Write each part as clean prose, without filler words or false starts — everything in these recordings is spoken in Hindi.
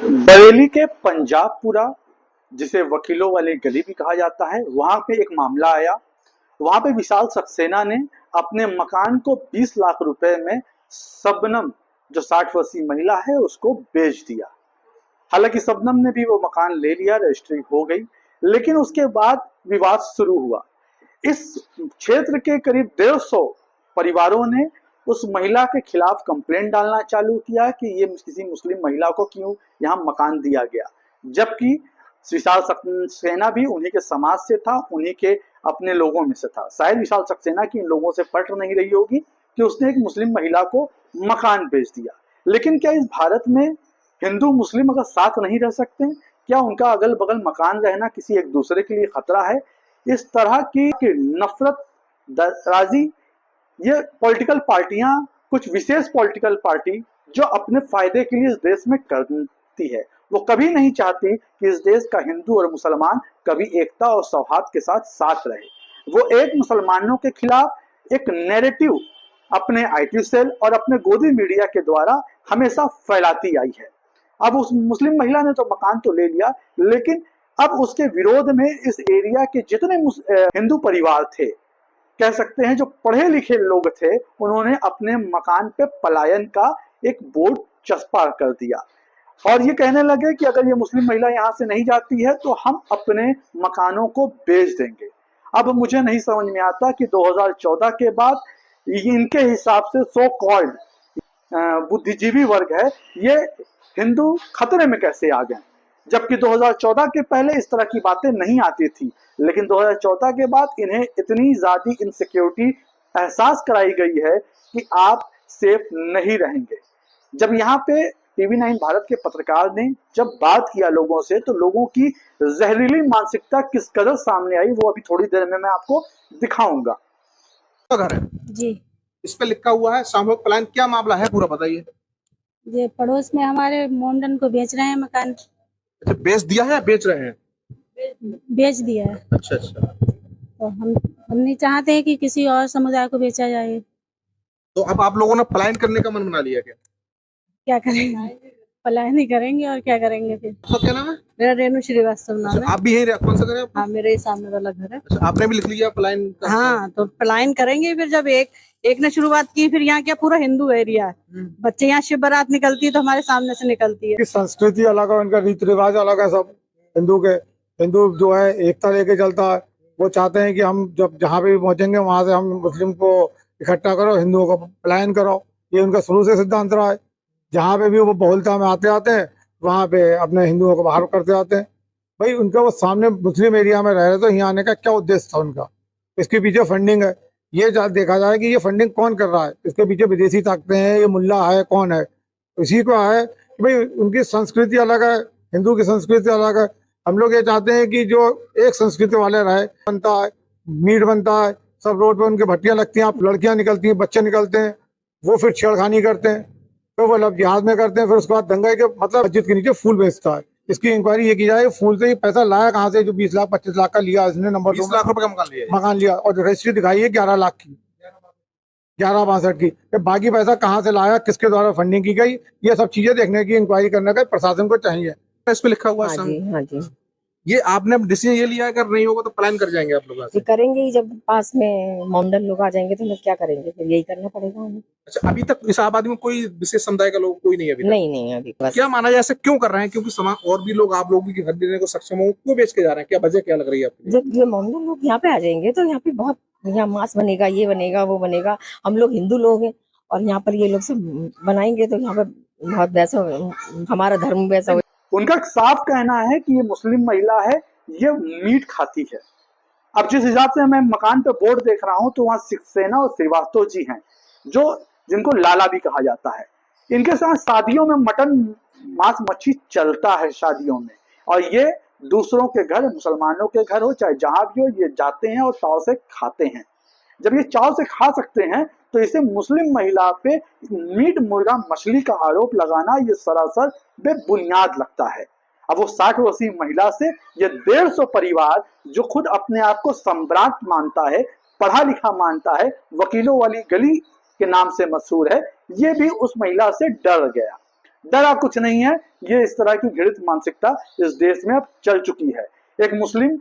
बरेली के पंजाबपुरा, जिसे वकीलों वाली गली भी कहा जाता है, वहां पे एक मामला आया। वहां पे विशाल सक्सेना ने अपने मकान को 20 लाख रुपए में शबनम, जो 60 वर्षीय महिला है, उसको बेच दिया। हालांकि शबनम ने भी वो मकान ले लिया, रजिस्ट्री हो गई, लेकिन उसके बाद विवाद शुरू हुआ। इस क्षेत्र के करीब 150 परिवारों ने उस महिला के खिलाफ कंप्लेंट डालना चालू किया कि ये किसी मुस्लिम महिला को क्यों यहाँ मकान दिया गया, जबकि विशाल सक्सेना भी उन्हीं के समाज से था, उन्हीं के अपने लोगों में से था। शायद विशाल सक्सेना की इन लोगों से पट नहीं रही होगी कि उसने एक मुस्लिम महिला को मकान बेच दिया। लेकिन क्या इस भारत में हिंदू मुस्लिम अगर साथ नहीं रह सकते? क्या उनका अगल बगल मकान रहना किसी एक दूसरे के लिए खतरा है? इस तरह की नफरत राजी ये पॉलिटिकल पार्टियां, कुछ विशेष पॉलिटिकल पार्टी जो अपने फायदे के लिए इस देश में करती है, वो कभी नहीं चाहती कि इस देश का हिंदू और मुसलमान कभी एकता और सौहार्द के साथ साथ रहे। वो एक मुसलमानों के खिलाफ एक नैरेटिव अपने आईटी सेल और अपने गोदी मीडिया के द्वारा हमेशा फैलाती आई है। अब उस मुस्लिम महिला ने तो मकान तो ले लिया, लेकिन अब उसके विरोध में इस एरिया के जितने हिंदू परिवार थे, कह सकते हैं जो पढ़े लिखे लोग थे, उन्होंने अपने मकान पे पलायन का एक बोर्ड चस्पा कर दिया और ये कहने लगे कि अगर ये मुस्लिम महिला यहाँ से नहीं जाती है तो हम अपने मकानों को बेच देंगे। अब मुझे नहीं समझ में आता कि 2014 के बाद इनके हिसाब से सो कॉल्ड बुद्धिजीवी वर्ग है, ये हिंदू खतरे में कैसे आ गए, जबकि 2014 के पहले इस तरह की बातें नहीं आती थी। लेकिन 2014 के बाद इन्हें इतनी ज्यादा इनसिक्योरिटी एहसास कराई गई है कि आप सेफ नहीं रहेंगे। जब यहाँ पे टीवी 9 भारत के पत्रकार ने जब बात किया लोगों से, तो लोगों की जहरीली मानसिकता किस कदर सामने आई, वो अभी थोड़ी देर में मैं आपको दिखाऊंगा। घर है जी, इस पे लिखा हुआ है सामूहिक पलायन, क्या मामला है पूरा बताइए। ये पड़ोस में हमारे मोमडन को बेच रहे हैं मकान। अच्छा, बेच दिया है या बेच रहे हैं? बेच दिया है। अच्छा अच्छा। तो हम नहीं चाहते हैं कि किसी और समुदाय को बेचा जाए। तो अब आप लोगों ने पलायन करने का मन बना लिया क्या? क्या करेंगे? पलायन ही करेंगे और क्या करेंगे फिर। तो क्या नाम है? मेरा रेणु श्रीवास्तव नाम अच्छा, है। आप भी यहीं कौन सा घर है आपका? हाँ, मेरे ही सामने वाला घर है। अच्छा, आपने भी लिख लिया पलायन का? हाँ, तो पलायन करेंगे फिर। जब एक ने शुरुआत की, फिर यहाँ क्या पूरा हिंदू एरिया है। बच्चे यहाँ शिव बारात निकलती है तो हमारे सामने से निकलती है। संस्कृति अलग है, उनका रीति रिवाज अलग है। सब हिंदू जो है एकता लेके चलता है। वो चाहते हैं कि हम जब जहाँ पे भी पहुंचेंगे वहां से हम मुस्लिम को इकट्ठा करो, हिंदुओं को पलायन करो। ये उनका शुरू से सिद्धांत रहा है। जहाँ पे भी वो बहुलता में आते हैं वहाँ पे अपने हिंदुओं को बाहर करते आते हैं। भाई उनका वो सामने मुस्लिम एरिया में रह रहे, तो यहाँ आने का क्या उद्देश्य था उनका? इसके पीछे फंडिंग है। ये देखा जाए कि ये फंडिंग कौन कर रहा है, इसके पीछे विदेशी ताकतें हैं, ये मुल्ला है, कौन है? इसी को है कि भाई उनकी संस्कृति अलग है, हिंदू की संस्कृति अलग है। हम लोग ये चाहते हैं कि जो एक संस्कृति वाले रहे, बनता है, मीट बनता है, सब रोड पे उनकी भट्टियां लगती हैं, लड़कियां निकलती हैं, बच्चे निकलते हैं, वो फिर छेड़खानी करते हैं, तो वो लब जिहाद में करते हैं। फिर उसके बाद दंगा के मतलब मस्जिद के नीचे फूल बेचता है। इसकी इंक्वायरी ये की जाए, फूल से ही पैसा लाया कहाँ से, जो 20 लाख 25 लाख का लिया इसने, नंबर 20 लाख रुपए का मकान लिया और रजिस्ट्री दिखाई है 11 लाख की, 1162 की। बाकी पैसा कहाँ से लाया, किसके द्वारा फंडिंग की गई, ये सब चीजें देखने की इंक्वायरी करने का प्रशासन को चाहिए। इस पे लिखा हुआ है। हाँ जी। ये आपने डिसीजन ये लिया है, अगर नहीं होगा तो पलायन कर जाएंगे आप लोग? ये करेंगे ही, जब पास में मोमडन लोग आ जाएंगे तो हम क्या करेंगे, फिर यही करना पड़ेगा हमें। अच्छा, अभी तक इस आबादी में कोई विशेष समुदाय का लोग कोई नहीं है अभी तक? नहीं अभी बस। क्या माना जाए, ऐसे क्यों कर रहे हैं? क्योंकि समाज और भी लोग आप लोगों की घर देने को सक्षम हो, क्यों बेच के जा रहे हैं? क्या वजह क्या लग रही है आपको? जब ये मोमडन लोग यहाँ पे आ जाएंगे तो यहाँ पे बहुत, यहाँ मांस बनेगा, ये बनेगा, वो बनेगा। हम लोग हिंदू लोग हैं और यहाँ पर ये लोग सब बनाएंगे तो यहाँ पे बहुत वैसा, हमारा धर्म वैसा हो। उनका साफ कहना है कि ये मुस्लिम महिला है, ये मीट खाती है। अब जिस हिसाब से मैं मकान पे बोर्ड देख रहा हूं, तो वहां सक्सेना और श्रीवास्तव जी हैं, जो जिनको लाला भी कहा जाता है। इनके साथ शादियों में मटन, मांस मच्छी चलता है शादियों में, और ये दूसरों के घर, मुसलमानों के घर हो चाहे जहां भी हो, ये जाते हैं और चाव से खाते हैं। जब ये चाव से खा सकते हैं तो इसे मुस्लिम महिला पे मीट, मुर्गा, मछली का आरोप लगाना ये सरासर बेबुनियाद लगता है। अब वो 60 वर्षीय महिला से ये 150 परिवार, जो खुद अपने आप को सम्राट मानता है, पढ़ा लिखा मानता है, वकीलों वाली गली के नाम से मशहूर है, ये भी उस महिला से डर गया। डरा कुछ नहीं है। ये इस तरह की घृणित मानसिकता इस देश में अब चल चुकी है। एक मुस्लिम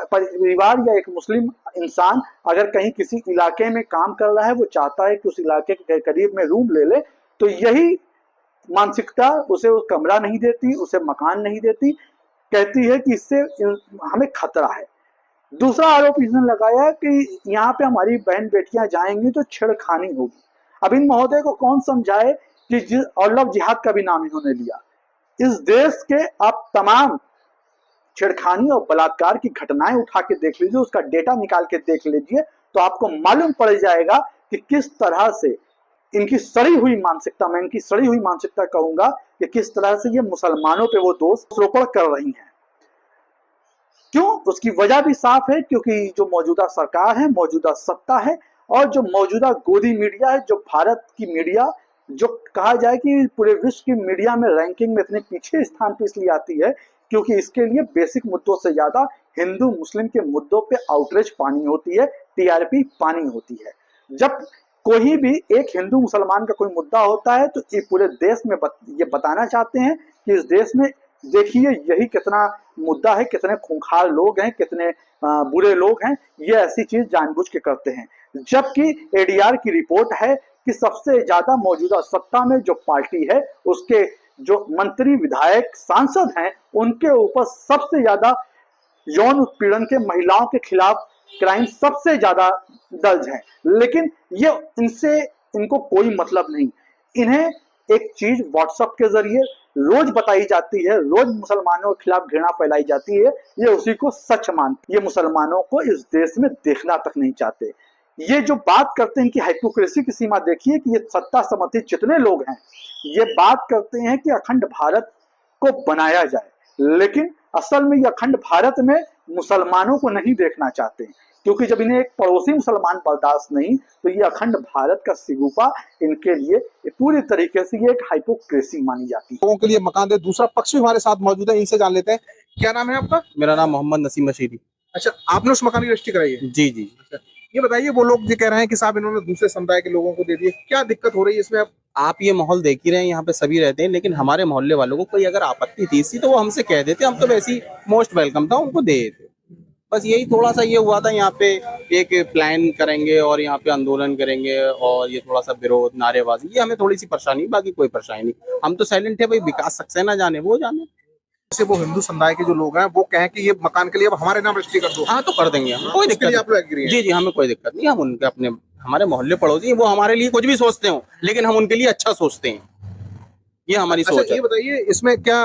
परिवार या एक मुस्लिम इंसान अगर कहीं किसी इलाके में काम कर रहा है, वो चाहता है कि उस इलाके के करीब में रूम ले ले, तो यही मानसिकता उसे वो कमरा नहीं देती, उसे मकान नहीं देती, कहती है कि इससे हमें खतरा है। दूसरा आरोप इसने लगाया कि यहाँ पे हमारी बहन बेटियां जाएंगी तो छेड़खानी होगी। अब इन महोदय को कौन समझाए कि और लव जिहाद का भी नाम इन्होंने लिया। इस देश के आप तमाम छेड़खानी और बलात्कार की घटनाएं उठा के देख लीजिए, उसका डेटा निकाल के देख लीजिए, तो आपको मालूम पड़ जाएगा कि किस तरह से इनकी सड़ी हुई मानसिकता, मैं इनकी सड़ी हुई मानसिकता कहूंगा कि किस तरह से ये मुसलमानों पे वो दोष आरोपण कर रही हैं। क्यों? उसकी वजह भी साफ है, क्योंकि जो मौजूदा सरकार है, मौजूदा सत्ता है और जो मौजूदा गोदी मीडिया है, जो भारत की मीडिया, जो कहा जाए कि पूरे विश्व की मीडिया में रैंकिंग में इतने पीछे स्थान पर इसलिए आती है क्योंकि इसके लिए बेसिक मुद्दों से ज्यादा हिंदू मुस्लिम के मुद्दों पे आउटरीच पानी होती है, टीआरपी पानी होती है। जब कोई भी एक हिंदू मुसलमान का कोई मुद्दा होता है तो ये पूरे देश में ये बताना चाहते हैं कि इस देश में देखिए यही कितना मुद्दा है, कितने खूंखार लोग हैं, कितने बुरे लोग हैं, ये ऐसी चीज जानबूझ के करते हैं। जबकि एडीआर की रिपोर्ट है कि सबसे ज्यादा मौजूदा सत्ता में जो पार्टी है उसके जो मंत्री, विधायक, सांसद हैं, उनके ऊपर सबसे ज्यादा यौन उत्पीड़न के, महिलाओं के खिलाफ क्राइम सबसे ज्यादा दर्ज है। लेकिन ये इनको कोई मतलब नहीं। इन्हें एक चीज व्हाट्सएप के जरिए रोज बताई जाती है, रोज मुसलमानों के खिलाफ घृणा फैलाई जाती है, ये उसी को सच मानते। ये मुसलमानों को इस देश में देखना तक नहीं चाहते। ये जो बात करते हैं कि हाइपोक्रेसी की सीमा देखिए कि ये सत्ता समर्थित जितने लोग हैं ये बात करते हैं कि अखंड भारत को बनाया जाए, लेकिन असल में ये अखंड भारत में मुसलमानों को नहीं देखना चाहते, क्योंकि जब इन्हें एक पड़ोसी मुसलमान बर्दाश्त नहीं तो ये अखंड भारत का सिगुफा इनके लिए पूरी तरीके से ये एक हाइपोक्रेसी मानी जाती है। लोगों के लिए मकान दे। दूसरा पक्ष भी हमारे साथ मौजूद है, इनसे जान लेते हैं। क्या नाम है आपका? मेरा नाम मोहम्मद नसीम मशीदी। अच्छा, आपने उस मकान की रजिस्ट्री कराई है? जी जी। अच्छा, ये बताइए, वो लोग ये कह रहे हैं कि साहब इन्होंने दूसरे समुदाय के लोगों को दे दिए, क्या दिक्कत हो रही है इसमें? आप ये माहौल देख ही रहे हैं, यहाँ पे सभी रहते हैं, लेकिन हमारे मोहल्ले वालों को कोई अगर आपत्ति थी तो वो हमसे कह देते, हम तो वैसे ही मोस्ट वेलकम था, उनको दे देते। बस यही थोड़ा सा ये हुआ था, यहाँ पे एक प्लान करेंगे और यहाँ पे आंदोलन करेंगे और ये थोड़ा सा विरोध, नारेबाजी, ये हमें थोड़ी सी परेशानी, बाकी कोई परेशानी नहीं। हम तो साइलेंट है भाई, विकास सक्सेना जाने वो जाने। जैसे वो हिंदू समुदाय के जो लोग हैं वो कहें कि ये मकान के लिए अब हमारे नाम रजिस्ट्री कर दो। हाँ तो कर देंगे हम, कोई दिक्कत नहीं। आप लोग एग्री हैं? जी जी, हमें कोई दिक्कत नहीं। हम उनके अपने हमारे मोहल्ले पड़ोसी, वो हमारे लिए कुछ भी सोचते हो, लेकिन हम उनके लिए अच्छा सोचते हैं, ये हमारी सोच है। ये बताइए, इसमें क्या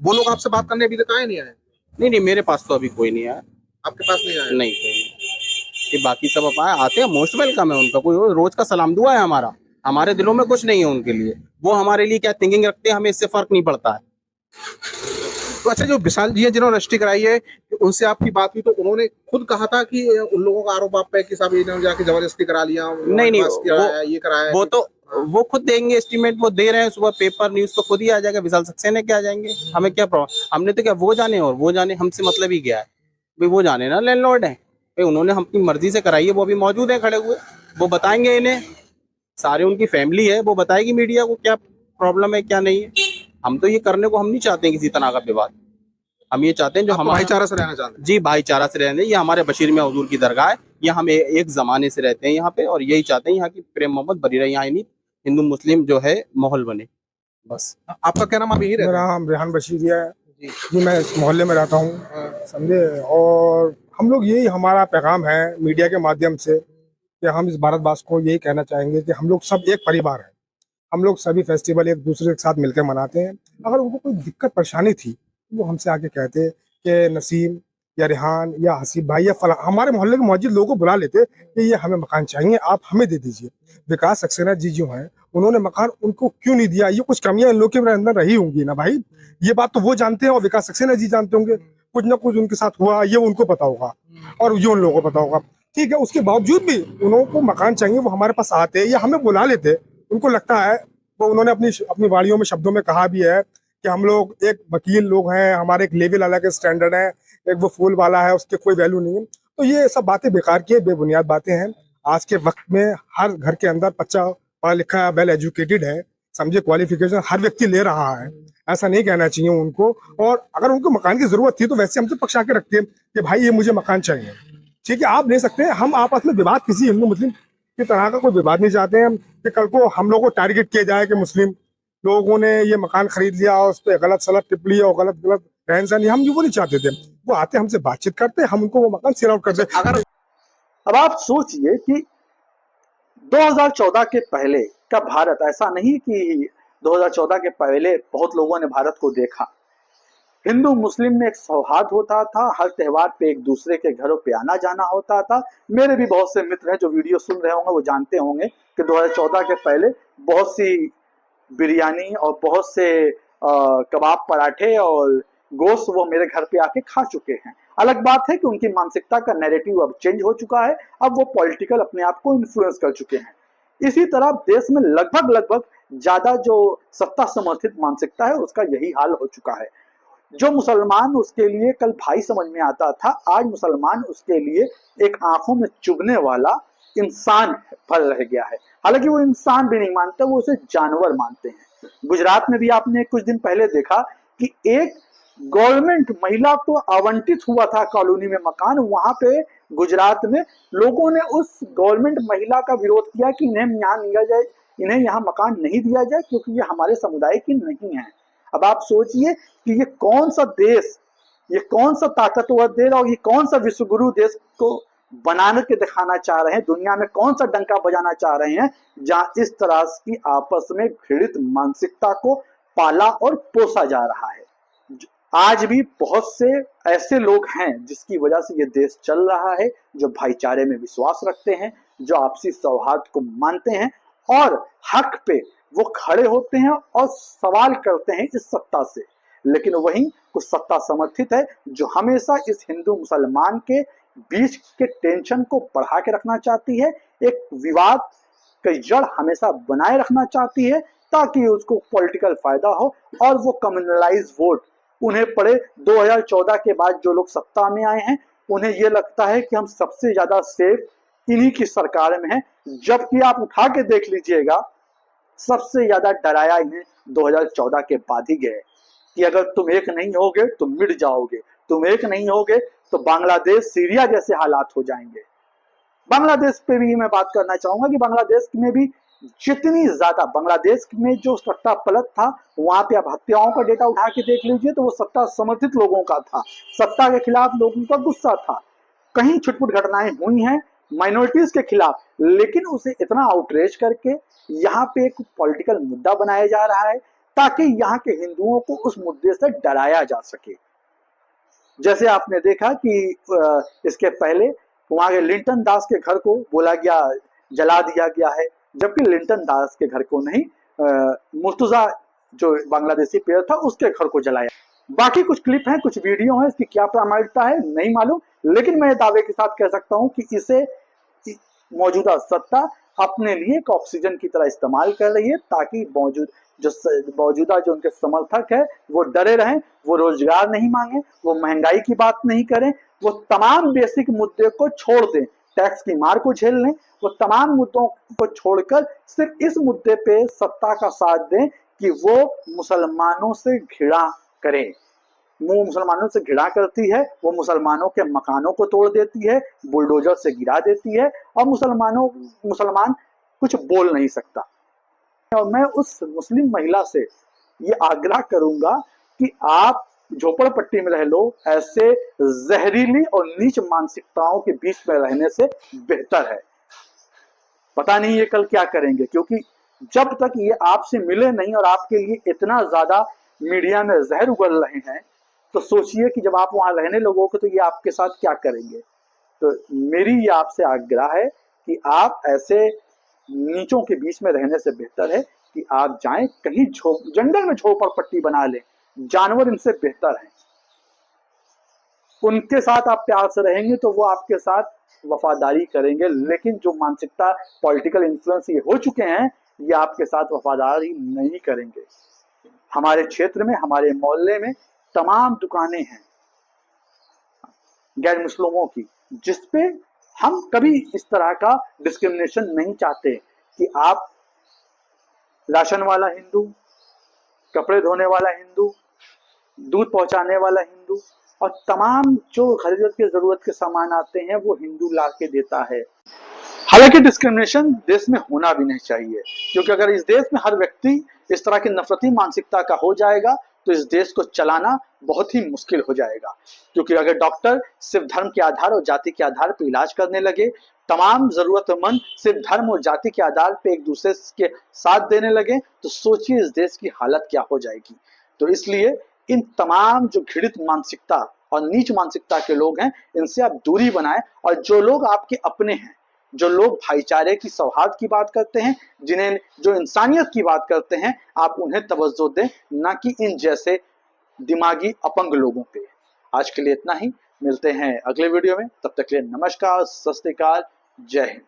वो लोग आपसे बात करने अभी तक आए नहीं आए? नहीं, मेरे पास तो अभी कोई नहीं आया। आपके पास नहीं आया? नहीं, कोई नहीं। ये बाकी सब अब आते हैं, मोस्ट वेलकम है उनका, कोई रोज का सलाम दुआ है हमारा। हमारे दिलों में कुछ नहीं है उनके लिए, वो हमारे लिए क्या थिंकिंग रखते हैं हमें इससे फर्क नहीं पड़ता है। तो अच्छा, जो विशाल जी है जिन्होंने रजिस्ट्री कराई है, उनसे आपकी बात हुई तो उन्होंने खुद कहा था कि उन लोगों का आरोप आप पे कि साहब इन्होंने जाके जबरदस्ती करा लिया? नहीं, ये कराया वो तो वो खुद देंगे एस्टीमेट, वो दे रहे हैं, सुबह पेपर न्यूज तो खुद ही आ जाएगा, विशाल सक्सेना क्या आ जाएंगे, हमें क्या प्रॉब्लम। हमने तो क्या वो जाने और वो जाने, हमसे मतलब ही क्या है भाई, वो जाने ना, लैंडलॉर्ड है भाई, उन्होंने अपनी मर्जी से कराई है, वो अभी मौजूद है खड़े हुए, वो बताएंगे इन्हें, सारे उनकी फैमिली है, वो बताएगी मीडिया को क्या प्रॉब्लम है क्या नहीं है। हम तो ये करने को हम नहीं चाहते हैं किसी तरह का विवाद, हम ये चाहते हैं जो हम भाईचारा से रहना चाहते हैं। जी, भाईचारा से रहने। ये हमारे बशीर में हुजूर की दरगाह है, ये हम एक जमाने से रहते हैं यहाँ पे और यही चाहते हैं यहाँ की प्रेम मोहब्बत बनी रहे, यहाँ नहीं हिंदू मुस्लिम जो है माहौल बने, बस। आपका क्या नाम? आप यही रहते हैं? मेरा नाम रेहान बशीरिया है जी, मैं इस मोहल्ले में रहता हूँ, समझे। और हम लोग यही, हमारा पैगाम है मीडिया के माध्यम से कि हम इस भारतवासी को यही कहना चाहेंगे कि हम लोग सब एक परिवार है, हम लोग सभी फेस्टिवल एक दूसरे के साथ मिलकर मनाते हैं। अगर उनको कोई दिक्कत परेशानी थी वो हमसे आके कहते कि नसीम या रेहान या हसीब भाई या फला, हमारे मोहल्ले के मौजूद लोगों को बुला लेते कि ये हमें मकान चाहिए, आप हमें दे दीजिए। विकास सक्सेना जी जो हैं उन्होंने मकान उनको क्यों नहीं दिया, ये कुछ कमियां इन लोगों के अंदर रही होंगी ना भाई, ये बात तो वो जानते हैं और विकास सक्सेना जी जानते होंगे, कुछ ना कुछ उनके साथ हुआ, ये उनको पता होगा और ये उन लोगों को पता होगा, ठीक है। उसके बावजूद भी उन को मकान चाहिए, वो हमारे पास आते या हमें बुला लेते। उनको लगता है, वो उन्होंने अपनी वाणियों में शब्दों में कहा भी है कि हम लोग एक वकील लोग हैं, हमारे एक लेवल अलग स्टैंडर्ड है, एक वो फूल वाला है, उसके कोई वैल्यू नहीं है। तो ये सब बातें बेकार की, बेबुनियाद बातें हैं। आज के वक्त में हर घर के अंदर बच्चा पढ़ा लिखा वेल एजुकेटेड है, समझे क्वालिफिकेशन हर व्यक्ति ले रहा है, ऐसा नहीं कहना चाहिए उनको। और अगर उनको मकान की जरूरत थी तो वैसे हमसे पक्ष आके रखते हैं कि भाई ये मुझे मकान चाहिए, ठीक है आप ले सकते हैं। हम आपस में विवाद किसी हिंदू मुस्लिम की तरह का कोई विवाद नहीं चाहते हैं कि कल को हम लोग को टारगेट किया जाए कि मुस्लिम लोगों ने ये मकान खरीद लिया और उस पर गलत सलत टिप्पणी और गलत गलत रहन सहन, हम वो नहीं चाहते थे। वो आते हमसे बातचीत करते, हम उनको वो मकान सेल आउट करते। अगर अब आप सोचिए कि 2014 के पहले का भारत ऐसा नहीं कि 2014 के पहले बहुत लोगों ने भारत को देखा। हिंदू मुस्लिम में एक सौहार्द होता था, हर त्योहार पे एक दूसरे के घरों पे आना जाना होता था। मेरे भी बहुत से मित्र हैं जो वीडियो सुन रहे होंगे, वो जानते होंगे कि 2014 के पहले बहुत सी बिरयानी और बहुत से कबाब पराठे और गोश्त वो मेरे घर पे आके खा चुके हैं। अलग बात है कि उनकी मानसिकता का नैरेटिव अब चेंज हो चुका है, अब वो पॉलिटिकल अपने आप को इन्फ्लुएंस कर चुके हैं। इसी तरह देश में लगभग ज्यादा जो सत्ता समर्थित मानसिकता है उसका यही हाल हो चुका है। जो मुसलमान उसके लिए कल भाई समझ में आता था, आज मुसलमान उसके लिए एक आंखों में चुभने वाला इंसान भर रह गया है। हालांकि वो इंसान भी नहीं मानते, वो उसे जानवर मानते हैं। गुजरात में भी आपने कुछ दिन पहले देखा कि एक गवर्नमेंट महिला को आवंटित हुआ था कॉलोनी में मकान, वहां पे गुजरात में लोगों ने उस गवर्नमेंट महिला का विरोध किया कि इन्हें यहाँ दिया जाए, इन्हें यहाँ मकान नहीं दिया जाए क्योंकि ये हमारे समुदाय की नहीं है। अब आप सोचिए कि ये कौन सा देश, ये कौन सा ताकतवर देश और ये कौन सा विश्वगुरु देश को बनाने के दिखाना चाह रहे हैं, दुनिया में कौन सा डंका बजाना चाह रहे हैं जहां इस तरह की आपस में घृणित मानसिकता को पाला और पोसा जा रहा है। आज भी बहुत से ऐसे लोग हैं जिसकी वजह से ये देश चल रहा है, जो भाईचारे में विश्वास रखते हैं, जो आपसी सौहार्द को मानते हैं और हक पे वो खड़े होते हैं और सवाल करते हैं इस सत्ता से। लेकिन वहीं कुछ सत्ता समर्थित है जो हमेशा इस हिंदू मुसलमान के बीच के टेंशन को बढ़ा के रखना चाहती है, एक विवाद की जड़ हमेशा बनाए रखना चाहती है ताकि उसको पॉलिटिकल फायदा हो और वो कम्युनलाइज वोट उन्हें पड़े। 2014 के बाद जो लोग सत्ता में आए हैं उन्हें यह लगता है कि हम सबसे ज्यादा सेफ इन्हीं की सरकार में है, जबकि आप उठा के देख लीजिएगा सबसे ज्यादा डराया इन्हें 2014 के बाद ही गए कि अगर तुम एक नहीं होगे तो मिट जाओगे, तुम एक नहीं होगे तो बांग्लादेश सीरिया जैसे हालात हो जाएंगे। बांग्लादेश पे भी मैं बात करना चाहूंगा कि बांग्लादेश में भी जितनी ज्यादा बांग्लादेश में जो सत्ता पलट था, वहां पे आप हत्याओं का डेटा उठा के देख लीजिए तो वो सत्ता समर्थित लोगों का था, सत्ता के खिलाफ लोगों का गुस्सा था। कहीं छुटपुट घटनाएं हुई हैं माइनॉरिटीज के खिलाफ, लेकिन उसे इतना आउटरीच करके यहाँ पे एक पॉलिटिकल मुद्दा बनाया जा रहा है ताकि यहाँ के हिंदुओं को उस मुद्दे से डराया जा सके। जैसे आपने देखा कि इसके पहले वहां के लिंटन दास के घर को बोला गया जला दिया गया है, जबकि लिंटन दास के घर को नहीं, मुर्तजा जो बांग्लादेशी प्लेयर था उसके घर को जलाया। बाकी कुछ क्लिप हैं, कुछ वीडियो हैं, इसकी क्या प्रामाणिकता है नहीं मालूम, लेकिन मैं दावे के साथ कह सकता हूं कि इसे मौजूदा सत्ता अपने लिए एक ऑक्सीजन की तरह इस्तेमाल कर रही है ताकि मौजूदा जो उनके समर्थक है वो डरे रहें, वो रोजगार नहीं मांगे, वो महंगाई की बात नहीं करें, वो तमाम बेसिक मुद्दे को छोड़ दें, टैक्स की मार को झेल लें, वो तमाम मुद्दों को छोड़कर सिर्फ इस मुद्दे पे सत्ता का साथ दें कि वो मुसलमानों से घृणा करें। वो मुसलमानों से घृणा करती है, वो मुसलमानों के मकानों को तोड़ देती है, बुलडोजर से गिरा देती है और मुसलमान कुछ बोल नहीं सकता। और मैं उस मुस्लिम महिला से ये आग्रह करूंगा कि आप झोपड़पट्टी में रह लो, ऐसे जहरीली और नीच मानसिकताओं के बीच में रहने से बेहतर है। पता नहीं ये कल क्या करेंगे, क्योंकि जब तक ये आपसे मिले नहीं और आपके लिए इतना ज्यादा मीडिया में जहर उगल रहे हैं, तो सोचिए कि जब आप वहां रहने लगोगे तो ये आपके साथ क्या करेंगे। तो मेरी ये आपसे आग्रह है कि आप ऐसे नीचों के बीच में रहने से बेहतर है कि आप जाएं कहीं जंगल में झोपड़पट्टी बना लें, जानवर इनसे बेहतर हैं। उनके साथ आप प्यार से रहेंगे तो वो आपके साथ वफादारी करेंगे, लेकिन जो मानसिकता पॉलिटिकल इन्फ्लुएंस ये हो चुके हैं ये आपके साथ वफादारी नहीं करेंगे। हमारे क्षेत्र में, हमारे मोहल्ले में तमाम दुकानें हैं गैर मुस्लिमों की, जिसपे हम कभी इस तरह का डिस्क्रिमिनेशन नहीं चाहते कि आप राशन वाला हिंदू, कपड़े धोने वाला हिंदू, दूध पहुंचाने वाला हिंदू और तमाम जो घर के जरूरत के सामान आते हैं वो हिंदू ला के देता है। हालांकि डिस्क्रिमिनेशन देश में होना भी नहीं चाहिए, क्योंकि अगर इस देश में हर व्यक्ति इस तरह की नफरती मानसिकता का हो जाएगा तो इस देश को चलाना बहुत ही मुश्किल हो जाएगा। क्योंकि अगर डॉक्टर सिर्फ धर्म के आधार और जाति के आधार पर इलाज करने लगे, तमाम जरूरतमंद सिर्फ धर्म और जाति के आधार पर एक दूसरे के साथ देने लगे, तो सोचिए इस देश की हालत क्या हो जाएगी। तो इसलिए इन तमाम जो घृणित मानसिकता और नीच मानसिकता के लोग हैं, इनसे आप दूरी बनाएं और जो लोग आपके अपने हैं, जो लोग भाईचारे की, सौहार्द की बात करते हैं, जिन्हें जो इंसानियत की बात करते हैं, आप उन्हें तवज्जो दें, ना कि इन जैसे दिमागी अपंग लोगों पे। आज के लिए इतना ही, मिलते हैं अगले वीडियो में, तब तक के लिए नमस्कार, सत श्री अकाल, जय हिंद।